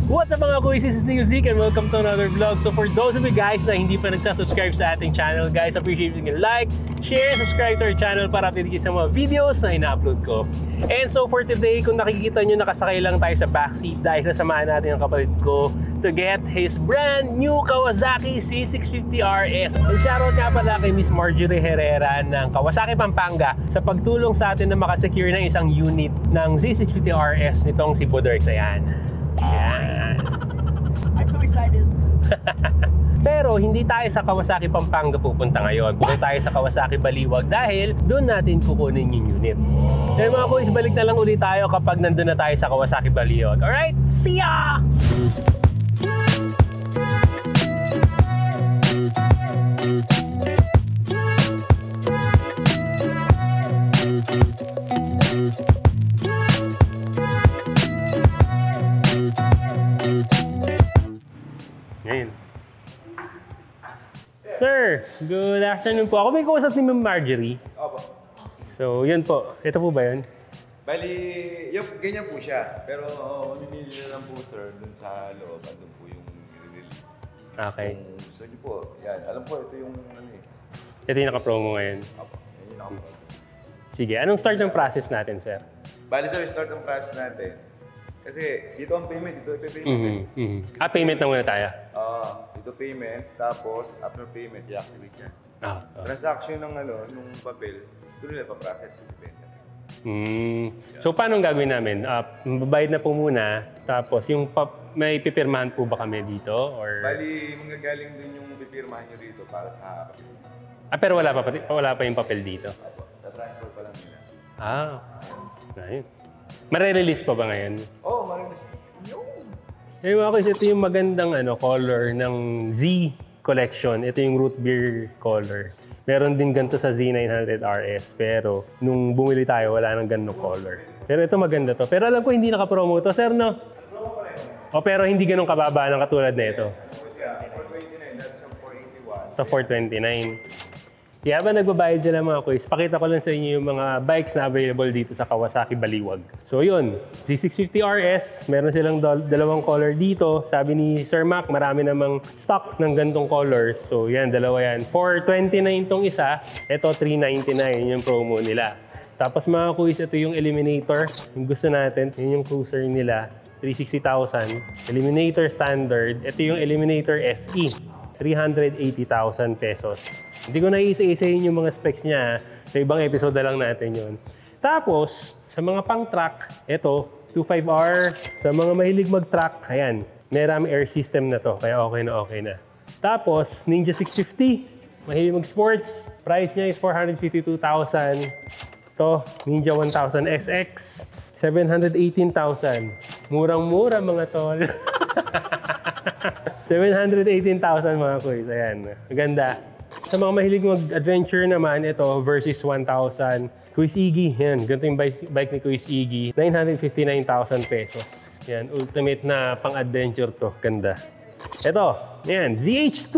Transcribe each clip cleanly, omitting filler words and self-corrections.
What's up mga kuys, this is Zeke and welcome to another vlog. So for those of you guys na hindi pa nagsasubscribe sa ating channel, guys, appreciate you can like, share, subscribe to our channel para update kayo sa mga videos na ina-upload ko. And so for today, kung nakikita nyo, nakasakay lang tayo sa backseat dahil sasamahan natin ang kapatid ko to get his brand new Kawasaki C650 RS. And shoutout nga pala kay Miss Marjorie Herrera ng Kawasaki Pampanga sa pagtulong sa atin na makasecure ng isang unit ng Z650 RS nitong si Boderx. Ayan. Yan. I'm so excited. Pero hindi tayo sa Kawasaki Pampanga pupunta ngayon. Pupunta tayo sa Kawasaki Baliwag dahil doon natin kukunin yung unit. Kaya mga boys, balik na lang ulit tayo kapag nandun na tayo sa Kawasaki Baliwag. Alright, see ya! Ngayon. Sir, good afternoon po. Ako may kausap ni Ma'am Marjorie. Opo. So, yun po. Ito po ba yun? Bali, ganyan po siya. Pero mamimili na lang po sir, dun sa loob, andun po yung release. Okay. Kung gusto niyo po, yan. Alam po, ito yung ano eh. Ito yung naka-promo ngayon. Opo, yan yung nakapromo. Sige, anong start ng process natin, sir? Bali sir, start ang process natin. Kasi dito ang payment, dito ipipayment. Payment na muna tayo. Dito payment, tapos after payment, i-activate niya. Transaction ng ano, nung papel, doon nila pa-process sa benta. So, paano ang gagawin namin? Babayad na po muna, tapos yung may pipirmahan po ba kami dito? Or... Bali, manggagaling din yung pipirmahan nyo dito para sa papel. pero wala pa yung papel dito? Opo, sa-transfer pa lang nila. Ayun. Mare-release pa ba ngayon? Oo, marinis. Yung mga kasi ito yung magandang color ng Z collection. Ito yung root beer color. Meron din ganito sa Z900 RS, pero nung bumili tayo, wala nang ganong color. Pero ito maganda to. Pero alam ko hindi naka-promo to, sir, no? Promo pa rin. Pero hindi ganong kababa ng katulad na ito. Kasi 429, that's some 481. Ito 429. Kaya ba nagbabayad sila mga kuys? Pakita ko lang sa inyo yung mga bikes na available dito sa Kawasaki Baliwag. So yun, Z650 RS, meron silang dalawang color dito. Sabi ni Sir Mac, marami namang stock ng gantong colors. So yan, dalawa yan. 429 tong isa, ito 399 yung promo nila. Tapos mga kuys, ito yung Eliminator. Yung gusto natin, yun yung cruiser nila, 360,000. Eliminator Standard, ito yung Eliminator SE, 380,000 pesos. Hindi ko naiisa-isahin yung mga specs niya. Sa ibang episode na lang natin yun. Tapos, sa mga pang-track, ito, 25R. Sa mga mahilig mag-track, ayan, may RAM air system na to. Kaya okay na. Tapos, Ninja 650. Mahilig mag-sports. Price niya is 452,000. Ito, Ninja 1000 SX. 718,000. Murang-mura mga tol. 718,000 mga kuys. Ayan, maganda. Sa mga mahilig mag-adventure naman, ito, Versys 1000. Kuis Iggy, yan. Ganito yung bike ni Kuis Iggy. 959,000 pesos. Yan, ultimate na pang-adventure to. Ganda. Ito, yan, ZH2.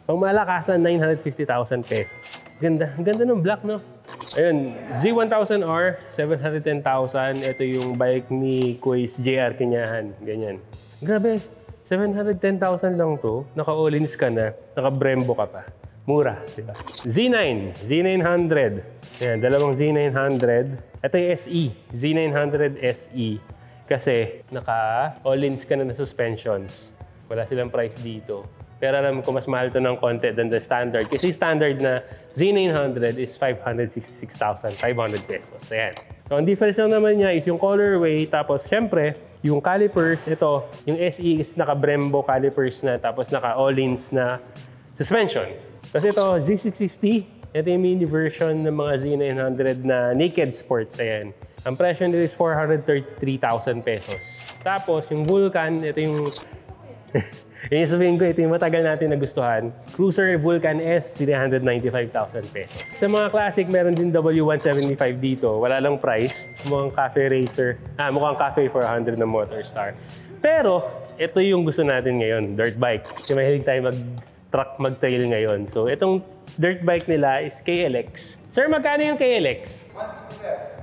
Pang malakasan, 950,000 pesos. Ganda. Ang ganda ng black, no? Ayun, Z1000R, 710,000. Ito yung bike ni Kuis JR Kinyahan. Ganyan. Grabe, 710,000 lang to. Naka-all-ins ka na. Naka-Brembo ka pa. Mura, di ba? Z900. Ayan, dalawang Z900. Ito yung SE, Z900 SE. Kasi naka-all-ins ka na suspensions. Wala silang price dito. Pero alam ko mas mahal to ng konti than the standard. Kasi standard na Z900 is 566,500 pesos. Ayan. So, ang difference lang naman niya is yung colorway. Tapos, syempre, yung calipers, ito, yung SE is naka-Brembo calipers na. Tapos, naka-all-ins na suspension. Kasi ito, Z650, ito yung mini version ng mga Z900 na naked sports. Ayan. Ang presyo nila is 433,000 pesos. Tapos, yung Vulcan, ito yung... yung sabihin ko, ito yung matagal natin nagustuhan. Cruiser Vulcan S, 395,000 pesos. Sa mga classic, meron din W175 dito. Wala lang price. Mukhang Cafe Racer. Mukhang Cafe 400 na Motorstar. Pero, ito yung gusto natin ngayon, dirt bike. Kasi mahilig tayo mag-trail ngayon. So, itong dirt bike nila is KLX. Sir, magkano yung KLX?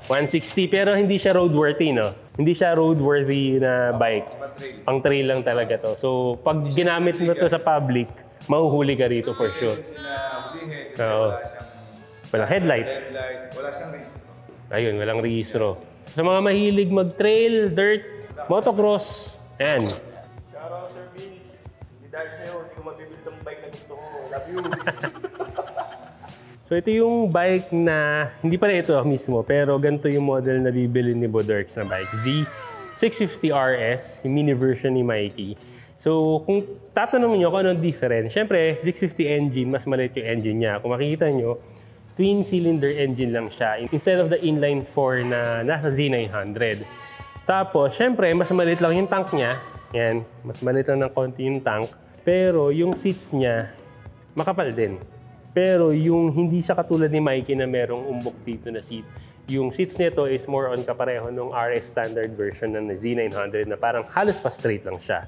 160 pero hindi siya roadworthy, no? Hindi siya roadworthy na bike. Pang trail lang talaga to. So, pag ginamit mo to sa public, mahuhuli ka rito for sure. Oo. Walang headlight. Wala siyang registro. Ayun, walang registro. Sa mga mahilig mag-trail, dirt, motocross, ayan. Shoutout Sir Vince. Hindi dahil sa'yo, hindi ko mabibili itong bike na gusto ko. Love you. So ito yung bike na, hindi pala ito mismo, pero ganito yung model na bibili ni Boderks na bike. Z650RS, yung mini version ni Mikey. So kung tatanungin nyo kung anong difference, syempre 650 engine, mas maliit yung engine niya. Kung makikita nyo, twin cylinder engine lang siya instead of the inline 4 na nasa Z900. Tapos syempre mas maliit lang yung tank niya. Yan, mas maliit lang ng konti yung tank. Pero yung seats niya, makapal din. Pero yung hindi siya katulad ni Mikey na merong umbok dito na seat. Yung seats nito is more on kapareho nung RS standard version ng Z900 na parang halos pa straight lang siya.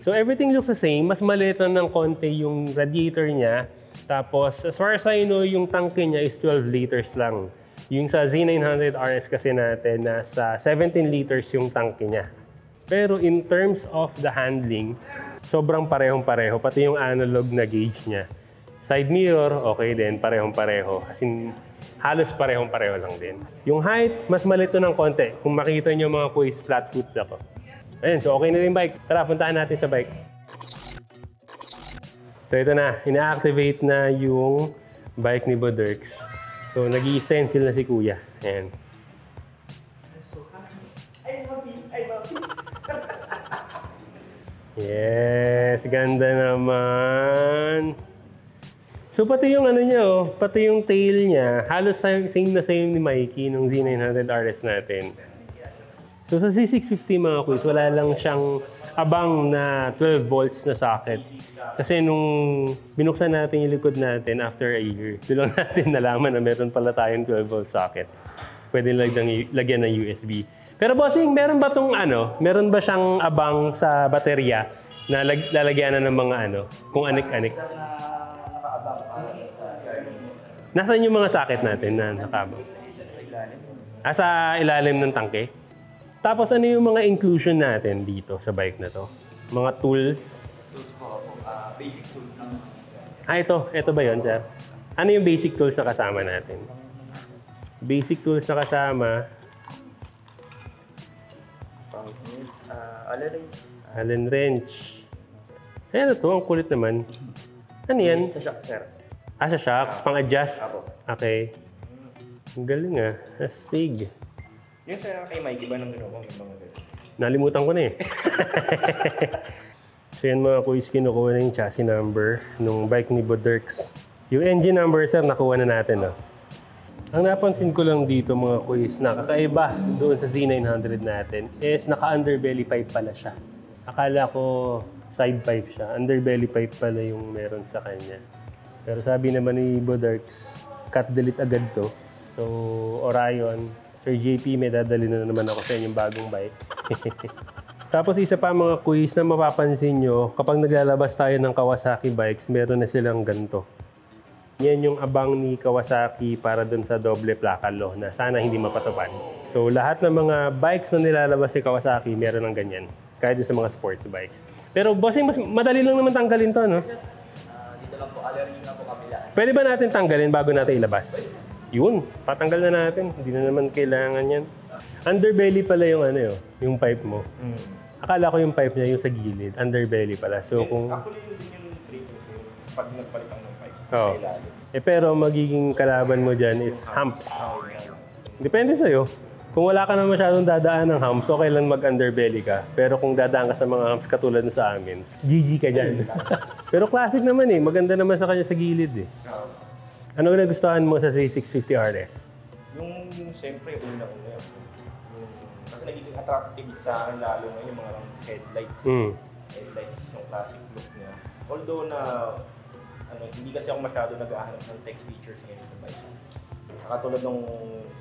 So everything looks the same. Mas maliit lang ng konti yung radiator niya. Tapos as far as I know, yung tanke niya is 12 liters lang. Yung sa Z900 RS kasi natin, nasa 17 liters yung tanke niya. Pero in terms of the handling, sobrang parehong-pareho. Pati yung analog na gauge niya. Side mirror, okay din, parehong-pareho. As in, halos parehong-pareho lang din. Yung height, mas malito ng konti. Kung makita nyo mga quiz, flat foot ako. Ayun, so okay na rin bike. Tara, puntahan natin sa bike. So ito na, ina-activate na yung bike ni Boderks. So nag-i-stencil na si Kuya. Ayan. I'm happy. Yes, ganda naman. So pati yung ano niya, pati yung tail niya, halos same na same ni Mikey nung Z900 RS natin. So sa Z650 mga kuys, wala lang siyang abang na 12 volts na socket. Kasi nung binuksan natin yung likod natin after a year, doon lang natin nalaman na meron pala tayong 12 volt socket. Pwede lagyan ng USB. Pero bossing, meron ba tong meron ba siyang abang sa baterya na lalagyan na ng mga kung anik-anik? Nasaan yung mga socket natin na nakabang? Sa ilalim ng tangke? Tapos ano yung mga inclusion natin dito sa bike na to? Mga tools? Basic tools lang. Ito ba yun, sir? Ano yung basic tools na kasama natin? Basic tools na kasama? Allen wrench. Ayan ito, ang kulit naman. Ano yan? Sa shock, sir. Sa shocks, pang-adjust? Apo. Okay. Ang galing astig. Yung sa kay Mikey ba nang ginawa yung mga gano'n? Nalimutan ko na eh. So yan mga kuys, kinukuha na yung chassis number nung bike ni Boderks. Yung engine number, sir, nakuha na natin. Ang napansin ko lang dito mga kuys, na kakaiba doon sa Z900 natin is naka-underbelly pipe pala siya. Akala ko side pipe siya. Underbelly pipe pala yung meron sa kanya. Pero sabi naman ni Boderks, cut delete agad to. So, Orion, Sir JP, may dadali na naman ako sa inyong bagong bike. Tapos isa pa mga quiz na mapapansin nyo, kapag naglalabas tayo ng Kawasaki bikes, meron na silang ganito. Yan yung abang ni Kawasaki para dun sa doble plaka law na sana hindi mapatupad. So, lahat ng mga bikes na nilalabas ni Kawasaki, meron ng ganyan. Kahit sa mga sports bikes. Pero bossing, mas madali lang naman tanggalin to, no? Dito lang po, allergy na po kabila. Pwede ba natin tanggalin bago natin ilabas? Yun, patanggal na natin. Hindi na naman kailangan yan. Underbelly pala yung yung pipe mo. Akala ko yung pipe niya yung sa gilid. Underbelly pala. So kung... Actually, yun yung treatments ko pag nagpalit ang ng pipe sa ilalim. Pero magiging kalaban mo dyan is humps. Depende sa'yo. Kung wala ka na masyadong dadaan ng humps, okay lang mag-underbelly ka. Pero kung dadaan ka sa mga humps katulad na sa amin, GG ka dyan. Pero classic naman eh. Maganda naman sa kanya sa gilid eh. Ano nagustuhan mo sa Z650 RS? Yung siyempre, una ko ngayon. Kasi nagiging attractive sa akin lalo ngayon yung mga headlights. Headlights yung classic look niya. Although na, hindi kasi ako masyado nag-ahanap ng tech features ngayon sa bike. Katulad ng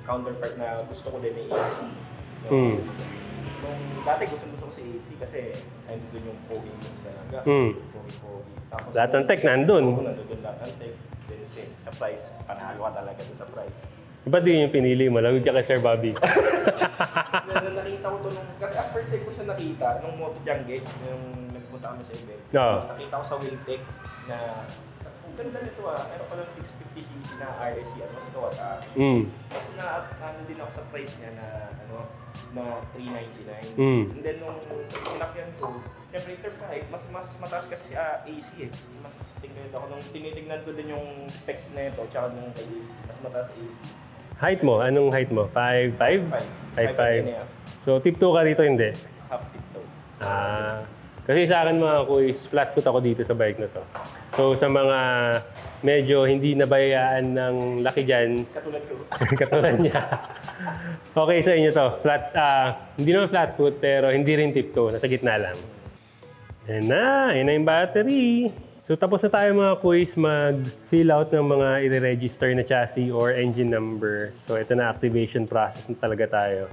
counterpart na gusto ko din ay AC. Nung dati gusto ko si AC kasi nandun yung pogi sa naga. Pogi. Lahat ng tech nandun. Nandun lahat ng tech. Then Yun, sa price. Panalo ka talaga sa price. Ba't din yung pinili mo? Lagot ka kay Sir Bobby. Nakita ko to kasi first time ko siya nakita, nung Moto Jangge, yung nagpunta kami sa event. No. Nakita ko sa Wiltec na, ang ganda nito meron pa lang 650cc na RSC at mas gawa sa akin. Tapos ano din ako sa price niya na $399. And then nung sinakyan ko, siyempre in terms sa height, mas mataas kasi si AC eh. Mas tinitignan ko din yung specs na ito, tsaka nung mas mataas AC. Height mo? Anong height mo? 5'5"? 5'5". So, tip 2 ka dito, hindi? Half tip 2. Kasi sa akin mga kuys, flat foot ako dito sa bike na to. So, sa mga medyo hindi nabayaan ng laki dyan, Katulad ko. katulad niya. Okay sa inyo to. Hindi naman flat foot, pero hindi rin tip 2. Nasa gitna lang. Yan na yung battery. So tapos na tayo mga kuys mag-fill out ng mga i-register na chassis or engine number. So ito na, activation process na talaga tayo.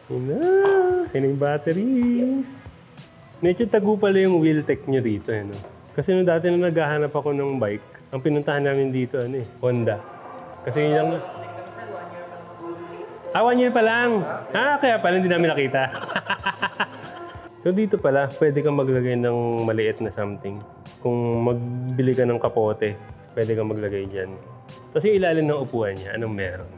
Yan na yung battery. Medyo tago pala yung wheel tech nyo dito. Kasi nung dati nung naghahanap ako ng bike, ang pinuntahan namin dito Honda. Kasi yun lang. 1 year pa lang. Kaya pala hindi namin nakita. So dito pala, pwede kang maglagay ng maliit na something. Kung magbili ka ng kapote, pwede kang maglagay dyan. Tapos yung ilalim ng upuan niya, anong meron?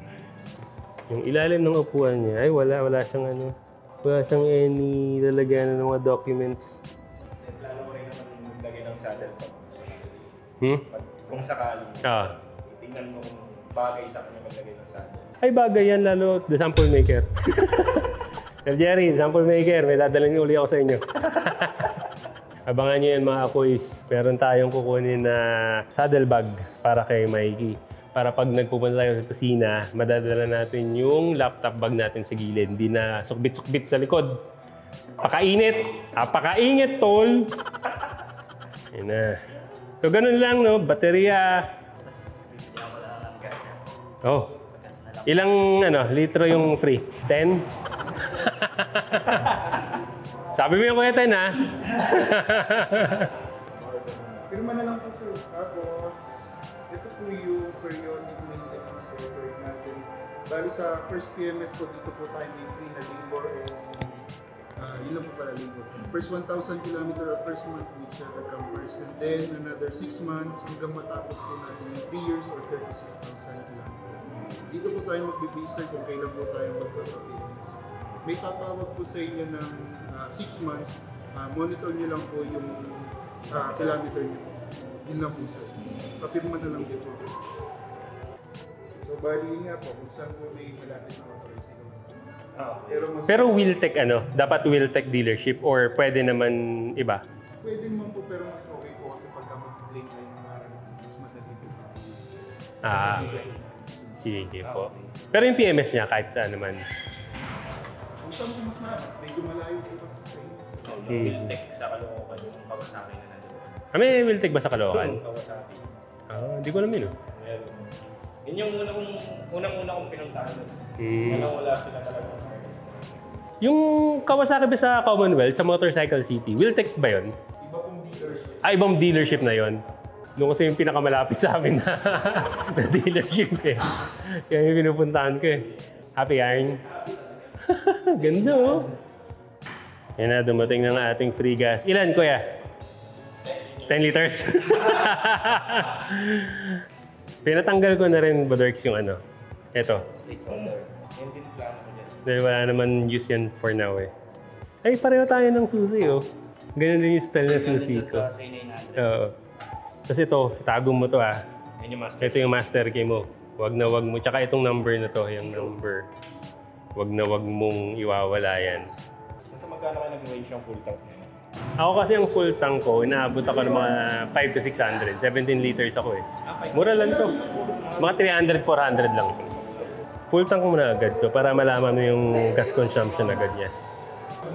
Yung ilalim ng upuan niya, ay wala siyang wala siyang any lalagyan ng mga documents. Plano ko rin naman maglagay ng saddle top. Kung sakali, tingnan mo kung bagay sa kanya maglagay ng saddle. Ay bagay yan, lalo the sample maker. Sir Jerry, sample maker, may dadalhin uli ako sa inyo. Abangan nyo yan mga kuys. Meron tayong kukunin na saddle bag para kay Mikey. Para pag nagpupunta tayo sa kusina, madadala natin yung laptop bag natin sa gilid. Hindi na sukbit-sukbit sa likod. Pakainit! Pakainit, tol! Yan na. So ganun lang, no? Baterya. Oh. Ilang litro yung free? 10? Sabi mo yung kuya 10, ha? Pirma na lang po, sir. Tapos, ito po yung periodic maintenance record natin. Bali sa first PMS po, dito po tayo may free na labor and yun lang po pala labor. First 1,000 km or first month whichever come first. And then another 6 months hanggang matapos po natin yung 3 years or 36,000 km. Dito po tayo magbe-base kung kailan po tayo magpapa-PMS. May tatawag po sa inyo ng 6 months, monitor nyo lang po yung kilometer nyo. Yun lang po sir. Papirma na lang dito. So bali nga po, kung saan po may malapit na authorize Pero Wiltec dapat Wiltec dealership or pwede naman iba? Pwede naman po, pero mas okay po kasi pagka mag-break line ng araw, mas madali po. Sige po. Pero yung PMS niya kahit saan naman? Kung saan po mas marami, medyo malayo po sa trains. Wiltec sa Caloocan yung Kawasaki na nandun. May Wiltec ba sa Caloocan? Kawasaki. Hindi ko alam yun. Yun yung unang-una kong pinuntahan doon. Wala sila talaga. Yung Kawasaki ba sa Commonwealth, sa Motorcycle City, Wiltec ba yun? Iba pong dealership. Ibang dealership na yun. Doon kasi yung pinakamalapit sa amin na dealership eh. Kaya yung pinupuntahan ko eh. Happy Iron. Ganda oh. Yan na, dumating na ng ating free gas. Ilan kuya? 10 liters. Pinatanggal ko na rin, Bodorks, yung Ito. Engine plano ko dyan. Dahil wala naman use yan for now eh. Ay, pareho tayo ng susi oh. Ganun din yung style ng susi ko. Oo. Kasi ito, tago mo to Yan yung master. Ito yung master key mo. Wag na wag mo. Tsaka itong number na to, yung number. Wag na wag mong iwawala yan. Nasa magkano kayo nag-range yung full tank niya? Ako kasi yung full tank ko, inaabot ako ng mga 5 to 600. 17 liters ako eh. Mura lang to. Mga 300, 400 lang. Full tank mo na agad to para malaman mo yung gas consumption agad niya.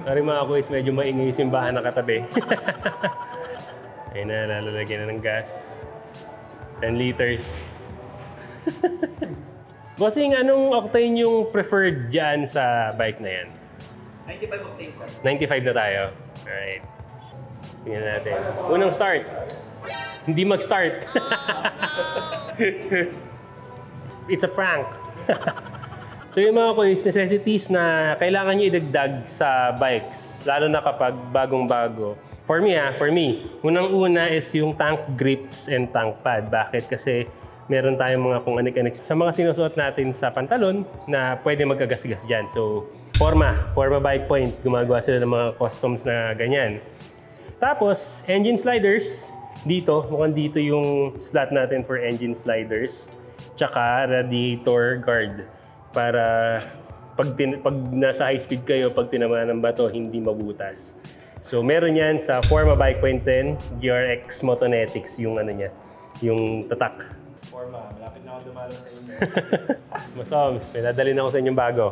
Kari mga kuys, medyo maingay yung simbahan na katabi. Ayun na, nalalagyan na ng gas. 10 liters. Bossing, anong octane yung preferred dyan sa bike na yan? 95 octane, sir. 95 na tayo. Alright. Tingnan natin. Unang start. Hindi mag-start. It's a prank. So yung mga kuys, necessities na kailangan nyo idagdag sa bikes, lalo na kapag bagong-bago. For me, unang-una is yung tank grips and tank pad. Bakit? Kasi meron tayong mga kung anik-anik sa mga sinusuot natin sa pantalon na pwede magkagasgas dyan. So, Forma Bike Point. Gumagawa sila ng mga customs na ganyan. Tapos, engine sliders. Dito, mukhang dito yung slot natin for engine sliders. Tsaka radiator guard. Para pag nasa high speed kayo, pag tinamaan ng bato, hindi mabutas. So, meron yan sa Forma Bike Point 10, GRX Motonetics, yung ano niya, yung tatak. Forma, malapit na ako dumalo sa inyo. Masoms, may dadalhin ako sa inyong bago.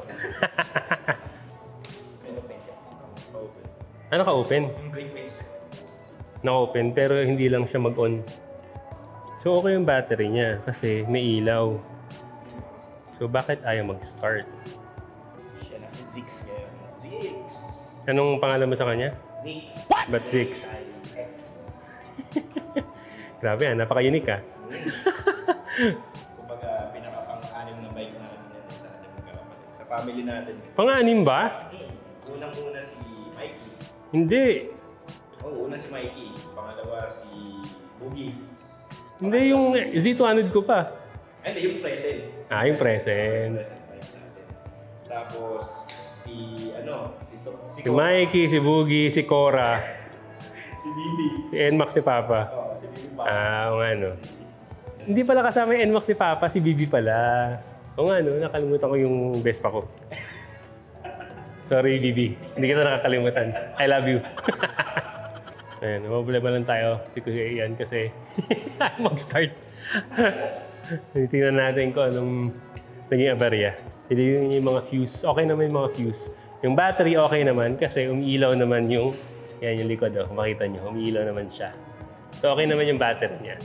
Ano ka-open? Yung brake mates. Naka-open, pero hindi lang siya mag-on. So, okay yung battery niya kasi may ilaw. So, bakit ayaw mag-start? Siya na si Zix ngayon. Zix! Anong pangalan mo sa kanya? Zix! Ba't Zix? X. Grabe napaka-unique ah. Kumbaga, pinakapang-anim na bike natin yan sa ating magkakapatid. Sa family natin. Pang-anim ba? Unang-una si Mikey. Hindi. Una si Mikey. Pangalawa si Boogie. Hindi, yung Z200 ko pa. Hindi, yung present. Yung present. Tapos, si Si Mikey, si Boogie, si Cora. Si Bibi. Si NMAX si Papa. Si Bibi pa. Oo nga no. Hindi pala kasama yung NMAX si Papa, si Bibi pala. Oo nga no, nakalimutan ko yung Vespa ko. Sorry Bibi, hindi kita nakakalimutan. I love you. Ayan, problema lang tayo si Kuya Ian kasi mag-start. Tingnan natin kung anong naging aberya. Hindi yung mga fuse, okay naman yung mga fuse. Yung battery okay naman kasi umiilaw naman yung, yan yung likod kung makita nyo, umiilaw naman siya. So okay naman yung battery niya.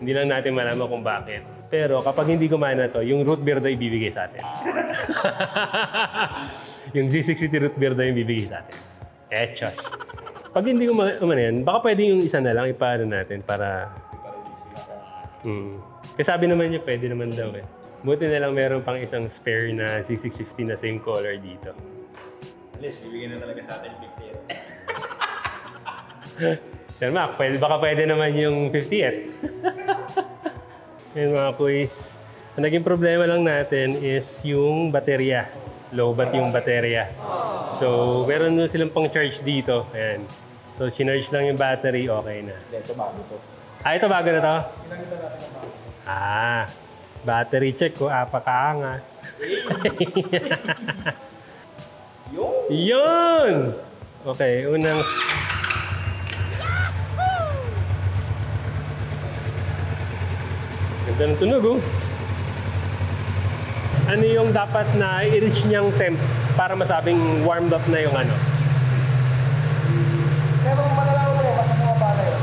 Hindi lang natin malaman kung bakit. Pero kapag hindi gumana to, yung root beer daw ibibigay sa atin. Yung Z60 root beer daw yung ibibigay sa atin. Echos. Pag hindi gumana yan, baka pwede yung isa na lang ipaano natin para... Kasi sabi naman niya, pwede naman daw eh. Buti na lang meron pang isang spare na Z650 na same color dito. At least, bibigyan na talaga sa atin 50. Sir Mac, baka pwede naman yung 50th. Yan mga kuys. Ang naging problema lang natin is yung baterya. Low bat yung baterya. So, meron na silang pang charge dito. Ayan. So, sinarge lang yung battery, okay na. Ito bago to. Ito bago na to? Battery check ko. Pakaangas. Yun! Okay, unang... Ganda ng tunog, oh. Ano yung dapat na i-reach niyang temp para masabing warmed up na yung ano? Pero kung malalaman mo, basta bumaba na yun.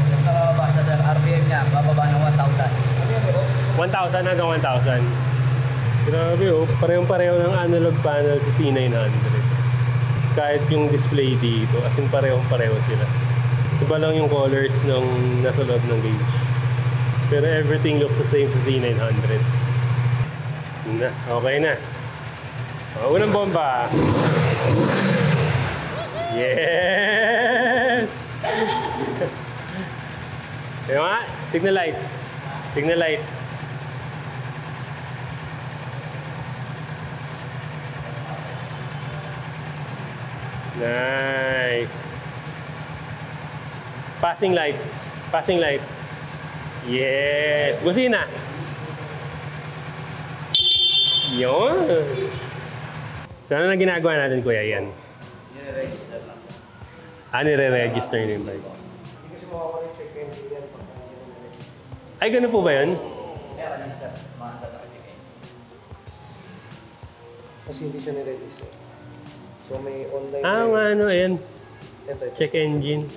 Yung nakababa sa RPM niya, bababa ng 1,000. 1,000 hanggang 1,000. Grabe, oh. Parehong-pareho ng analog panel sa C900. Kahit yung display dito, as in parehong-pareho sila. Iba lang yung colors ng nasa loob ng gauge. Pero everything looks the same sa Z900. Na, okay na. Unang bomba. Yes! Diba nga? Signal lights. Signal lights. Nice. Passing light. Passing light. Yes. Busina. Yun. So, ano na ginagawa natin, Kuya? Yan. Nire-register lang. Nire-register na yung bike. Hindi kasi makakawala yung check engine yan. Ay, ganun po ba yun? Kaya kanina sir, maanda na check in. Kasi hindi siya nire-register. So may online... Ano, ayan. Ito. Check engine.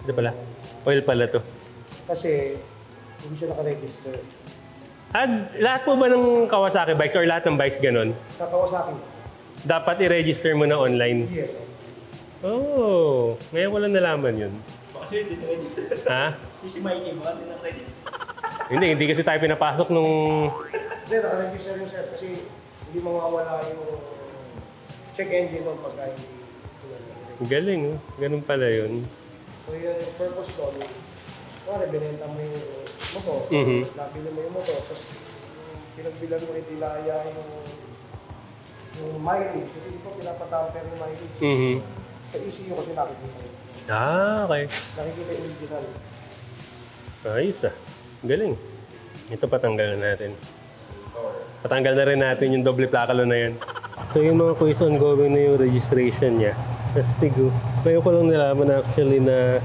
Ito pala. Oil pala to. Kasi hindi siya nakaregister. Lahat po ba ng Kawasaki bikes or lahat ng bikes ganun? Sa Kawasaki. Dapat i-register mo na online? Yes. Oh, ngayon ko lang nalaman yun. Kasi hindi na-register. Ha? Yung si Mikey, baka din ang race. Hindi kasi tayo pinapasok nung... Hindi, naka-register yun sir kasi hindi mawawala yung check engine ng pagka hindi Galing, oh. Ganun pala yun. So yung purpose ko, kung binenta mo yung motor, nabili mo yung motor, tapos pinagbilan mo hindi laya yung mileage, kasi di po pinapatamper yung mileage. Sa ECU kasi nakikita yun. Okay. Nakikita yung original. Ayos ah. Galing. Ito patanggal natin. Patanggal na rin natin yung doble plakalo na yun. So yung mga quiz ongoing na yung registration niya. Astig oh. Ngayon ko lang nalaman actually na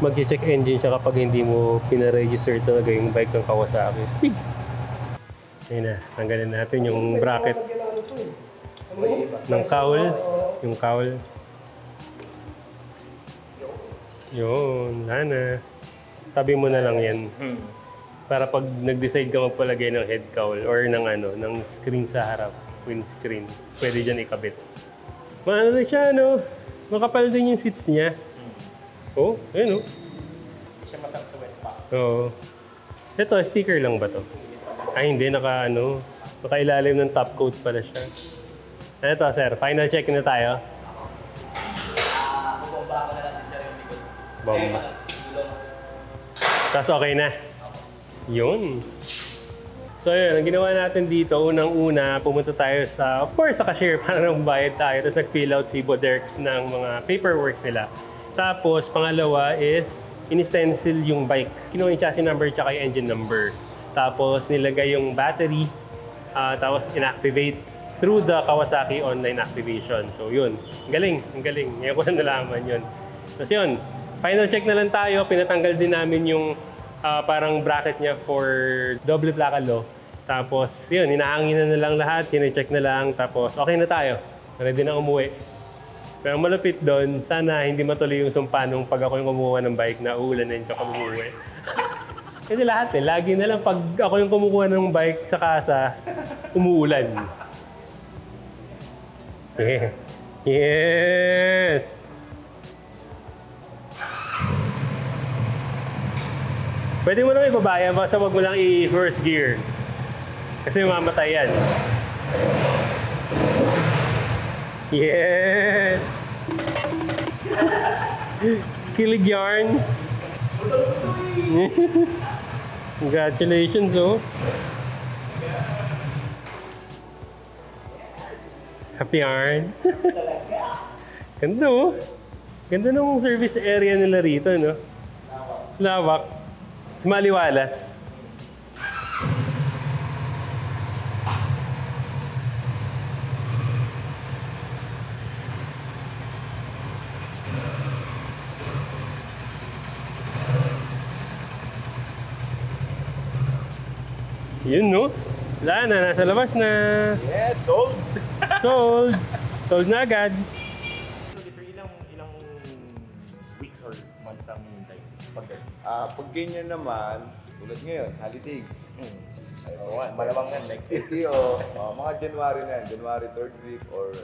mag-check engine siya kapag hindi mo pina-register talaga yung bike ng Kawasaki. Astig! Ayun na, tanggalin natin yung bracket ng cowl. Yung cowl. Yun, wala na. Tabi mo na lang yan. Para pag nag-decide ka magpalagay ng head cowl or ng ng screen sa harap, windscreen, pwede dyan ikabit. Maano na siya, no? Makapal din yung seats niya. Oh, ayun, oh. Hindi siya masang sa wet box. Oo. Ito, sticker lang ba to? Ay, hindi. Nakailalim ng top coat pala siya. Ito, sir. Final check na tayo. Bumba ko na lang din sir yung likod. Bomba. Tapos okay na. Yun. So yun, ang ginawa natin dito, unang-una, pumunta tayo sa, of course, sa cashier para nang bayad tayo. Tapos nag-fill out si Boderks ng mga paperwork nila. Tapos, pangalawa is, in-stencil yung bike. Kinuha yung chassis number tsaka yung engine number. Tapos, nilagay yung battery. Tapos, inactivate through the Kawasaki online activation. So yun, ang galing. Ngayon ko na nalaman yun. Tapos yun, final check na lang tayo. Pinatanggal din namin yung parang bracket niya for doble plakalo. Tapos yun, hinahanginan na lang lahat, sine-check na lang. Tapos okay na tayo. Ready na umuwi. Pero malapit doon, sana hindi matuloy yung sumpa nung pag ako yung kumuha ng bike na uulanin ka umuwi. Kasi lahat lagi na lang pag ako yung kumukuha ng bike sa kasa, umuulan. Yeah. Yes! Pwede mo naman ibabaya, basta wag mo lang i-first gear. Kasi mamatay yan. Yes! Kilig yarn. Congratulations, oh. Happy yarn. Ganda, oh. Ganda ng service area nila rito, no? Lawak. Maliwalas. Yun, no? Wala na, nasa labas na. Yes, sold! Sold! Sold na agad. Sir, ilang weeks or months ang hintay? Pag ganyan naman, tulad ngayon, holidays. Malamang nga next year. CTO, mga January na yan, January 3rd week or...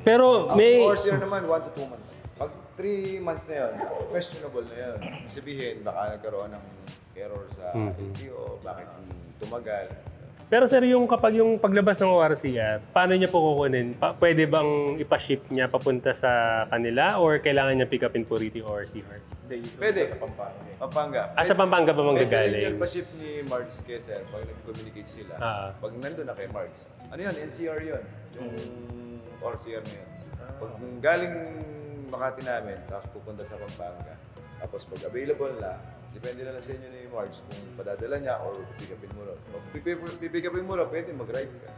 Pero may... Of course, yun naman, 1 to 2 months. Pag 3 months na yun, questionable na yun. Sabihin, baka nagkaroon ng error sa CTO, bakit tumagal. Pero sir, yung kapag yung paglabas ng ORCR, paano niya po kukunin? Pwede bang ipaship niya papunta sa kanila or kailangan niya pick up in Purity ORCR? Pwede. Sa Pampanga. Pampanga. Sa Pampanga ba Pwede manggagaling? rin pa-ship ni Marks kay Sir pag nag-communicate sila. Pag nandun na kay Marks. Ano yun? NCR yun. Yung ORCR na yun. Pag galing Makati namin, tapos pupunta sa Pampanga. Tapos pag available na, depende na lang sa inyo ni Marks kung padadala niya or pick-upin mo rin. Pag pick-upin mo rin, pwede mag-ride ka.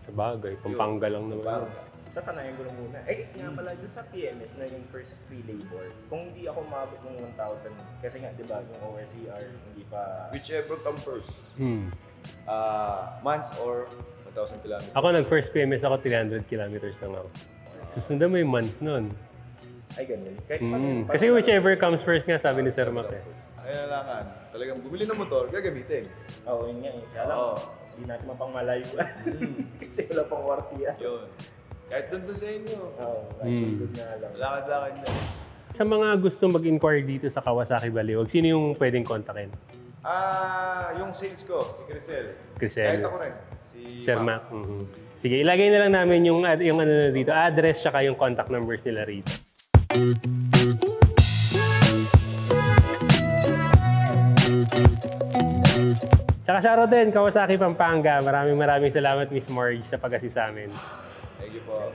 Sabagay, Pampanga lang naman. Pampanga. Sasanayan ko lang muna. Nga pala, dun sa PMS na yung first free labor, kung hindi ako mabot ng 1,000, kasi nga, di ba, yung ORCR, hindi pa... Whichever come first. Months or 1,000 kilometers. Ako nag-first PMS ako, 300 kilometers lang ako. Susundan mo yung months nun. Ay, ganun. Kahit Kasi whichever comes first nga, sabi ni Sir Mac eh. Kailangan, talagang bumili ng motor, gagamitin. Oo, yun nga eh. Kaya lang, hindi natin mapangmalayo. Kasi wala pang warsiya. Yun. Kahit doon sa inyo. Oo, kahit doon nga lang. Lakad-lakad na. Sa mga gustong mag-inquire dito sa Kawasaki Baliwag, sino yung pwedeng kontakin? Yung sales ko, si Crisel. Crisel. Kahit ako rin. Si Sir Mac. Sige, ilagay na lang namin yung ano na dito, address tsaka yung contact numbers nila rito. Tsaka shoutout din, Kawasaki Pampanga. Maraming salamat, Miss Marge, sa pag-assist sa amin. Thank you po.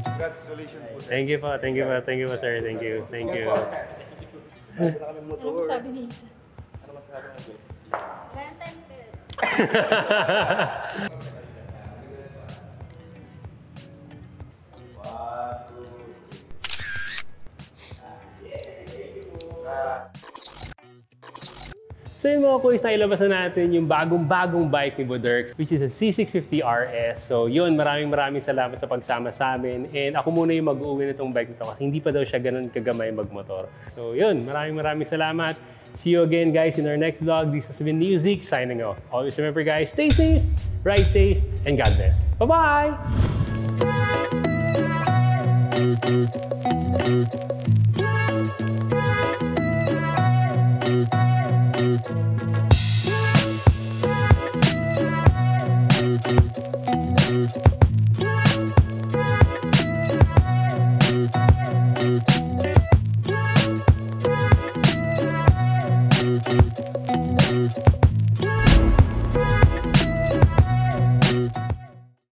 Congratulations po, sir. Thank you po, sir. Thank you. Ano sabi ni Isa? Ano masasabi mo, Jay? Valentine Bell. So yun mga kuys, nailabas na natin yung bagong bike ni Boderks, which is a C650 RS. So yun, maraming salamat sa pagsama sa amin. And ako muna yung mag-uwi nitong bike nito kasi hindi pa daw siya ganun kagamay magmotor. So yun, maraming salamat. See you again guys in our next vlog. This has been Music signing off. Always remember guys, stay safe, ride safe, and God bless. Bye-bye!